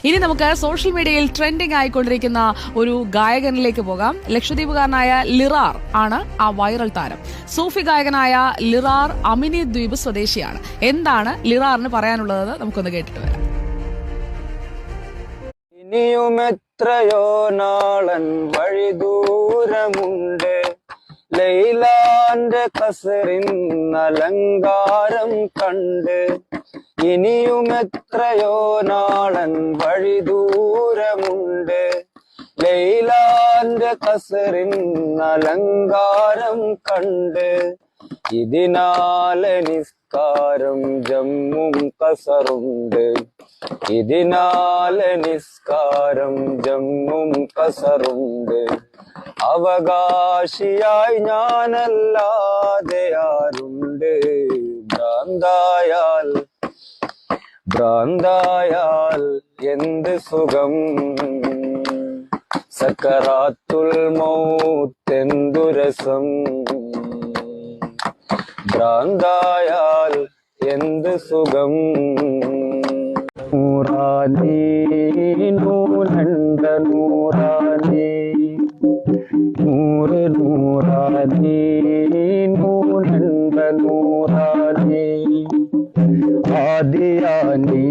ഇനി നമുക്ക് സോഷ്യൽ മീഡിയയിൽ ട്രെൻഡിംഗ് ആയിക്കൊണ്ടിരിക്കുന്ന ഒരു ഗായകനിലേക്ക് പോകാം. ലക്ഷദ്വീപുകാരനായ ലിറാർ ആണ് ആ വൈറൽ താരം. സൂഫി ഗായകനായ ലിറാർ അമിനി ദ്വീപ് സ്വദേശിയാണ്. എന്താണ് ലിറാറിന് പറയാനുള്ളത് നമുക്കൊന്ന് കേട്ടിട്ട് വരാം. ഇനിയും എത്രയോ നാളൻ വഴി ദൂരമുണ്ട്, ലൈലാന്റെ കസറിന്നലങ്കാരം കണ്ട്. ഇനിയും എത്രയോ നാളൻ വഴി ദൂരമുണ്ട്, ലൈലാന്റെ കസറിന്നലങ്കാരം കണ്ട്. ഇതിനാലെ നിസ്കാരം ജമ്മും കസറുണ്ട്, ഇതിനാലെ നിസ്കാരം ജമ്മും കസറുണ്ട്. അവകാശിയായി ഞാനല്ലാതെ ആരുണ്ട്, ഭ്രാന്തായാൽ ഭ്രാന്തായാൽ എന്ത് സുഖം. സക്കറാത്തുൽ മൗത്തെന്തു രസം, ഭ്രാന്തായാൽ എന്ത് സുഖം. നൂറാനീ നൂനണ്ട നൂറാനീ, നൂറ് നൂറാനീ നൂനണ്ട നൂറാനീ. ആദിയാനീ